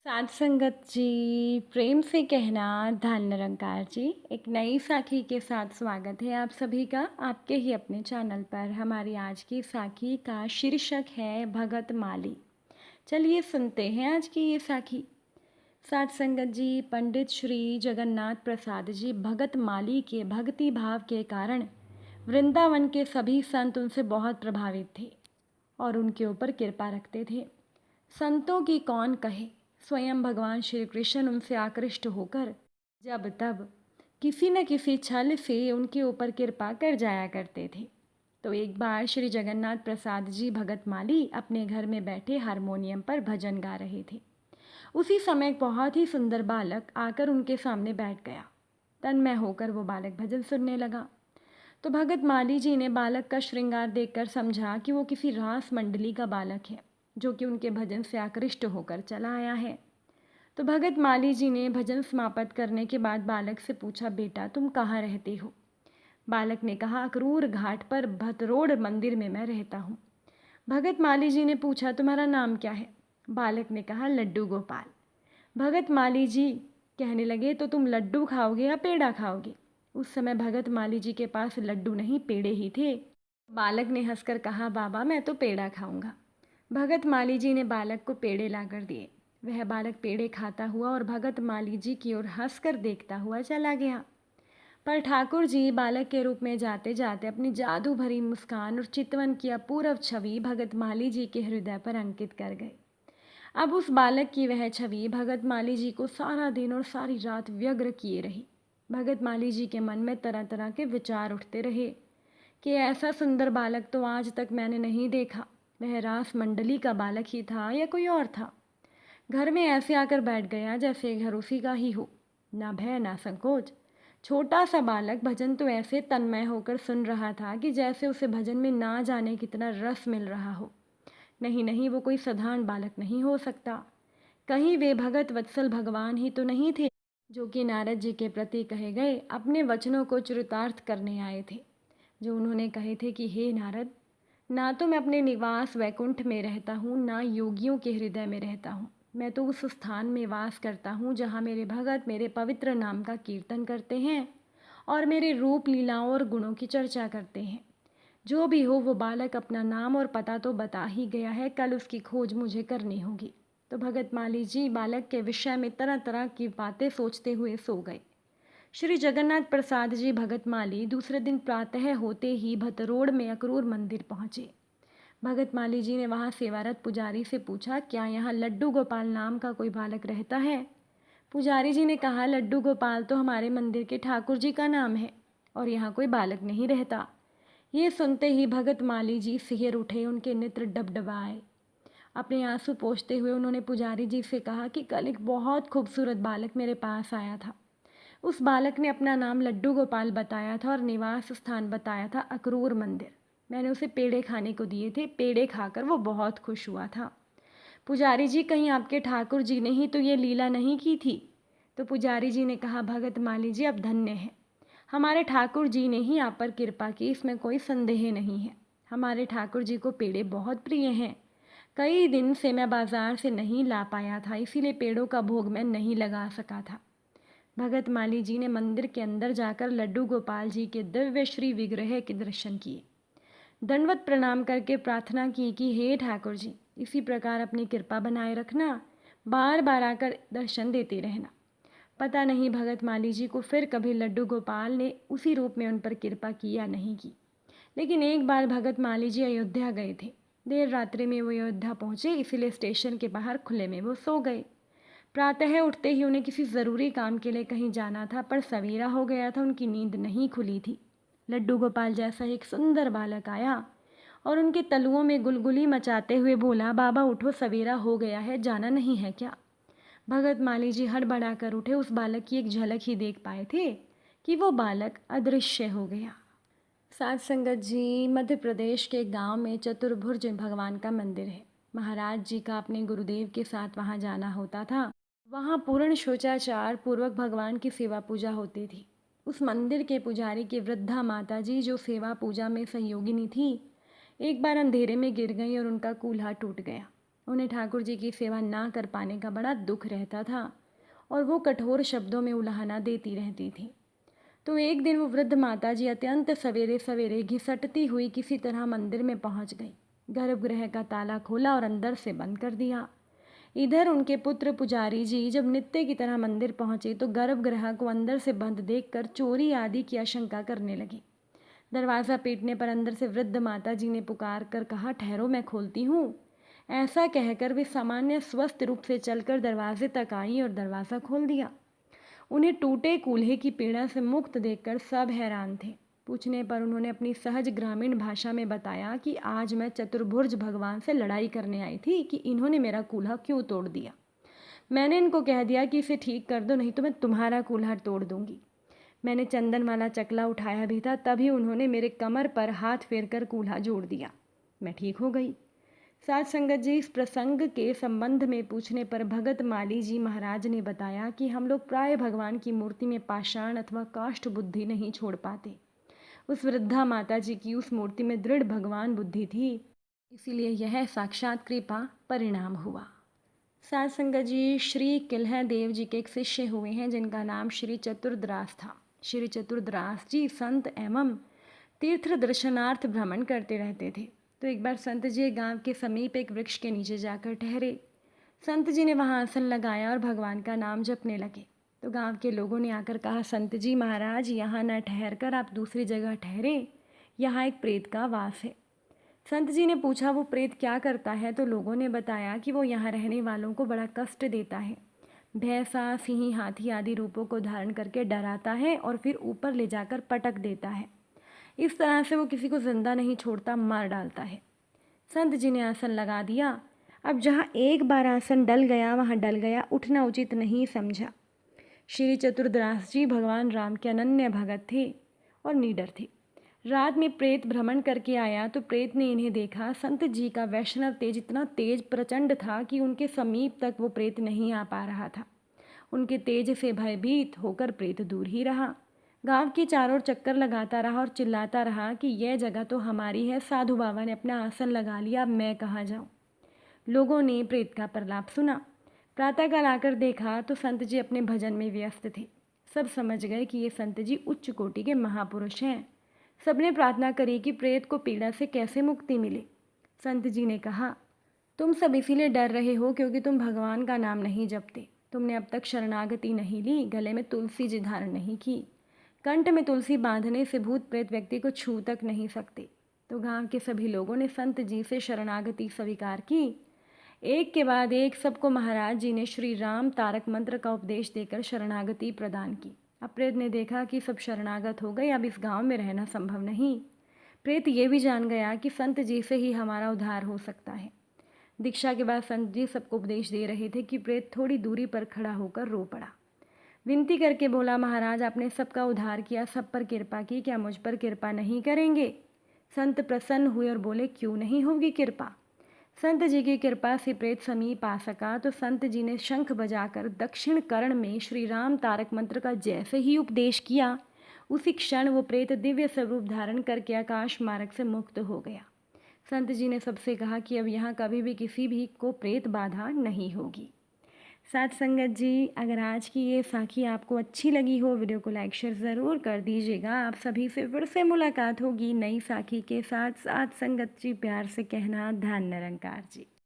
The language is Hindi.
साध संगत जी, प्रेम से कहना धन निरंकार जी। एक नई साखी के साथ स्वागत है आप सभी का आपके ही अपने चैनल पर। हमारी आज की साखी का शीर्षक है भगत माली। चलिए सुनते हैं आज की ये साखी। साध संगत जी, पंडित श्री जगन्नाथ प्रसाद जी भगत माली के भक्ति भाव के कारण वृंदावन के सभी संत उनसे बहुत प्रभावित थे और उनके ऊपर कृपा रखते थे। संतों की कौन कहे, स्वयं भगवान श्री कृष्ण उनसे आकृष्ट होकर जब तब किसी न किसी छल से उनके ऊपर कृपा कर जाया करते थे। तो एक बार श्री जगन्नाथ प्रसाद जी भगत माली अपने घर में बैठे हारमोनियम पर भजन गा रहे थे। उसी समय एक बहुत ही सुंदर बालक आकर उनके सामने बैठ गया। तन्मय होकर वो बालक भजन सुनने लगा। तो भगत माली जी ने बालक का श्रृंगार देखकर समझा कि वो किसी रास मंडली का बालक है जो कि उनके भजन से आकृष्ट होकर चला आया है। तो भगत माली जी ने भजन समाप्त करने के बाद बालक से पूछा, बेटा तुम कहाँ रहते हो? बालक ने कहा, अक्रूर घाट पर भतरोड़ मंदिर में मैं रहता हूँ। भगत माली जी ने पूछा, तुम्हारा नाम क्या है? बालक ने कहा, लड्डू गोपाल। भगत माली जी कहने लगे, तो तुम लड्डू खाओगे या पेड़ा खाओगे? उस समय भगत माली जी के पास लड्डू नहीं पेड़े ही थे। बालक ने हंसकर कहा, बाबा मैं तो पेड़ा खाऊंगा। भगत माली जी ने बालक को पेड़े लाकर दिए। वह बालक पेड़े खाता हुआ और भगत माली जी की ओर हंसकर देखता हुआ चला गया। पर ठाकुर जी बालक के रूप में जाते जाते अपनी जादू भरी मुस्कान और चितवन की अपूर्व छवि भगत माली जी के हृदय पर अंकित कर गए। अब उस बालक की वह छवि भगत माली जी को सारा दिन और सारी रात व्यग्र किए रही। भगत माली जी के मन में तरह तरह के विचार उठते रहे कि ऐसा सुंदर बालक तो आज तक मैंने नहीं देखा। वह रास मंडली का बालक ही था या कोई और था? घर में ऐसे आकर बैठ गया जैसे घर उसी का ही हो, ना भय ना संकोच। छोटा सा बालक भजन तो ऐसे तन्मय होकर सुन रहा था कि जैसे उसे भजन में ना जाने कितना रस मिल रहा हो। नहीं नहीं, वो कोई साधारण बालक नहीं हो सकता। कहीं वे भगत वत्सल भगवान ही तो नहीं थे जो कि नारद जी के प्रति कहे गए अपने वचनों को चरितार्थ करने आए थे। जो उन्होंने कहे थे कि हे नारद, ना तो मैं अपने निवास वैकुंठ में रहता हूँ, ना योगियों के हृदय में रहता हूँ। मैं तो उस स्थान में वास करता हूँ जहाँ मेरे भगत मेरे पवित्र नाम का कीर्तन करते हैं और मेरे रूप लीलाओं और गुणों की चर्चा करते हैं। जो भी हो, वो बालक अपना नाम और पता तो बता ही गया है, कल उसकी खोज मुझे करनी होगी। तो भगत माली जी बालक के विषय में तरह तरह की बातें सोचते हुए सो गए। श्री जगन्नाथ प्रसाद जी भगत माली दूसरे दिन प्रातः होते ही भतरोड़ में अक्रूर मंदिर पहुँचे। भगत माली जी ने वहाँ सेवारत पुजारी से पूछा, क्या यहाँ लड्डू गोपाल नाम का कोई बालक रहता है? पुजारी जी ने कहा, लड्डू गोपाल तो हमारे मंदिर के ठाकुर जी का नाम है और यहाँ कोई बालक नहीं रहता। ये सुनते ही भगत माली जी सिहर उठे, उनके नेत्र डबडबाए। अपने आंसू पोंछते हुए उन्होंने पुजारी जी से कहा कि कल एक बहुत खूबसूरत बालक मेरे पास आया था। उस बालक ने अपना नाम लड्डू गोपाल बताया था और निवास स्थान बताया था अक्रूर मंदिर। मैंने उसे पेड़े खाने को दिए थे। पेड़े खाकर वो बहुत खुश हुआ था। पुजारी जी, कहीं आपके ठाकुर जी ने ही तो ये लीला नहीं की थी? तो पुजारी जी ने कहा, भगत माली जी आप धन्य हैं। हमारे ठाकुर जी ने ही आप पर कृपा की, इसमें कोई संदेह नहीं है। हमारे ठाकुर जी को पेड़े बहुत प्रिय हैं। कई दिन से मैं बाजार से नहीं ला पाया था, इसीलिए पेड़ों का भोग मैं नहीं लगा सका था। भगत माली जी ने मंदिर के अंदर जाकर लड्डू गोपाल जी के दिव्य श्री विग्रह के दर्शन किए। दंडवत प्रणाम करके प्रार्थना की कि हे ठाकुर जी, इसी प्रकार अपनी कृपा बनाए रखना, बार बार आकर दर्शन देते रहना। पता नहीं भगत माली जी को फिर कभी लड्डू गोपाल ने उसी रूप में उन पर कृपा की या नहीं की। लेकिन एक बार भगत माली जी अयोध्या गए थे। देर रात्रि में वो अयोध्या पहुँचे, इसीलिए स्टेशन के बाहर खुले में वो सो गए। प्रातः उठते ही उन्हें किसी ज़रूरी काम के लिए कहीं जाना था, पर सवेरा हो गया था, उनकी नींद नहीं खुली थी। लड्डू गोपाल जैसा एक सुंदर बालक आया और उनके तलुओं में गुलगुली मचाते हुए बोला, बाबा उठो, सवेरा हो गया है, जाना नहीं है क्या? भगत माली जी हड़बड़ा कर उठे। उस बालक की एक झलक ही देख पाए थे कि वो बालक अदृश्य हो गया। साध संगत जी, मध्य प्रदेश के गांव में चतुर्भुज भगवान का मंदिर है। महाराज जी का अपने गुरुदेव के साथ वहां जाना होता था। वहां पूर्ण शोचाचार पूर्वक भगवान की सेवा पूजा होती थी। उस मंदिर के पुजारी की वृद्धा माता जी, जो सेवा पूजा में सहयोगिनी थी, एक बार अंधेरे में गिर गई और उनका कूल्हा टूट गया। उन्हें ठाकुर जी की सेवा ना कर पाने का बड़ा दुख रहता था और वो कठोर शब्दों में उलाहना देती रहती थी। तो एक दिन वो वृद्ध माताजी अत्यंत सवेरे सवेरे घिसटती हुई किसी तरह मंदिर में पहुंच गई। गर्भगृह का ताला खोला और अंदर से बंद कर दिया। इधर उनके पुत्र पुजारी जी जब नित्य की तरह मंदिर पहुंचे तो गर्भगृह को अंदर से बंद देखकर चोरी आदि की आशंका करने लगे। दरवाज़ा पीटने पर अंदर से वृद्ध माता जी ने पुकार कर कहा, ठहरो मैं खोलती हूँ। ऐसा कहकर वे सामान्य स्वस्थ रूप से चलकर दरवाजे तक आई और दरवाज़ा खोल दिया। उन्हें टूटे कूल्हे की पीड़ा से मुक्त देखकर सब हैरान थे। पूछने पर उन्होंने अपनी सहज ग्रामीण भाषा में बताया कि आज मैं चतुर्भुज भगवान से लड़ाई करने आई थी कि इन्होंने मेरा कूल्हा क्यों तोड़ दिया। मैंने इनको कह दिया कि इसे ठीक कर दो, नहीं तो मैं तुम्हारा कूल्हा तोड़ दूंगी। मैंने चंदन वाला चकला उठाया भी था, तभी उन्होंने मेरे कमर पर हाथ फेर कर कूल्हा जोड़ दिया। मैं ठीक हो गई। साथ संगत जी, इस प्रसंग के संबंध में पूछने पर भगत माली जी महाराज ने बताया कि हम लोग प्राय भगवान की मूर्ति में पाषाण अथवा काष्ठ बुद्धि नहीं छोड़ पाते। उस वृद्धा माता जी की उस मूर्ति में दृढ़ भगवान बुद्धि थी, इसीलिए यह साक्षात कृपा परिणाम हुआ। साथ संगत जी, श्री किल्ह देव जी के एक शिष्य हुए हैं जिनका नाम श्री चतुर्द्रास था। श्री चतुर्द्रास जी संत एवं तीर्थ दर्शनार्थ भ्रमण करते रहते थे। तो एक बार संत जी गांव के समीप एक वृक्ष के नीचे जाकर ठहरे। संत जी ने वहां आसन लगाया और भगवान का नाम जपने लगे। तो गांव के लोगों ने आकर कहा, संत जी महाराज, यहाँ न ठहर कर आप दूसरी जगह ठहरे, यहाँ एक प्रेत का वास है। संत जी ने पूछा, वो प्रेत क्या करता है? तो लोगों ने बताया कि वो यहाँ रहने वालों को बड़ा कष्ट देता है। भैंसा, सिंह, हाथी आदि रूपों को धारण करके डराता है और फिर ऊपर ले जाकर पटक देता है। इस तरह से वो किसी को जिंदा नहीं छोड़ता, मार डालता है। संत जी ने आसन लगा दिया। अब जहाँ एक बार आसन डल गया वहाँ डल गया, उठना उचित नहीं समझा। श्री चतुर्दास जी भगवान राम के अनन्य भगत थे और निडर थे। रात में प्रेत भ्रमण करके आया तो प्रेत ने इन्हें देखा। संत जी का वैष्णव तेज इतना तेज प्रचंड था कि उनके समीप तक वो प्रेत नहीं आ पा रहा था। उनके तेज से भयभीत होकर प्रेत दूर ही रहा। गांव के चारों ओर चक्कर लगाता रहा और चिल्लाता रहा कि यह जगह तो हमारी है, साधु बाबा ने अपना आसन लगा लिया, अब मैं कहाँ जाऊँ। लोगों ने प्रेत का प्रलाप सुना। प्रातःकाल आकर देखा तो संत जी अपने भजन में व्यस्त थे। सब समझ गए कि ये संत जी उच्च कोटि के महापुरुष हैं। सबने प्रार्थना करी कि प्रेत को पीड़ा से कैसे मुक्ति मिले। संत जी ने कहा, तुम सब इसीलिए डर रहे हो क्योंकि तुम भगवान का नाम नहीं जपते। तुमने अब तक शरणागति नहीं ली, गले में तुलसी जी धारण नहीं की। कंठ में तुलसी बांधने से भूत प्रेत व्यक्ति को छू तक नहीं सकते। तो गांव के सभी लोगों ने संत जी से शरणागति स्वीकार की। एक के बाद एक सबको महाराज जी ने श्री राम तारक मंत्र का उपदेश देकर शरणागति प्रदान की। अब प्रेत ने देखा कि सब शरणागत हो गए, अब इस गांव में रहना संभव नहीं। प्रेत ये भी जान गया कि संत जी से ही हमारा उद्धार हो सकता है। दीक्षा के बाद संत जी सबको उपदेश दे रहे थे कि प्रेत थोड़ी दूरी पर खड़ा होकर रो पड़ा। विनती करके बोला, महाराज आपने सबका उद्धार किया, सब पर कृपा की, क्या मुझ पर कृपा नहीं करेंगे? संत प्रसन्न हुए और बोले, क्यों नहीं होगी कृपा। संत जी की कृपा से प्रेत समीप आ सका तो संत जी ने शंख बजाकर दक्षिण कर्ण में श्री राम तारक मंत्र का जैसे ही उपदेश किया, उसी क्षण वो प्रेत दिव्य स्वरूप धारण करके आकाश मार्ग से मुक्त हो गया। संत जी ने सबसे कहा कि अब यहाँ कभी भी किसी भी को प्रेत बाधा नहीं होगी। साथ संगत जी, अगर आज की ये साखी आपको अच्छी लगी हो, वीडियो को लाइक शेयर ज़रूर कर दीजिएगा। आप सभी से फिर से मुलाकात होगी नई साखी के साथ। साथ संगत जी, प्यार से कहना, धन निरंकार जी।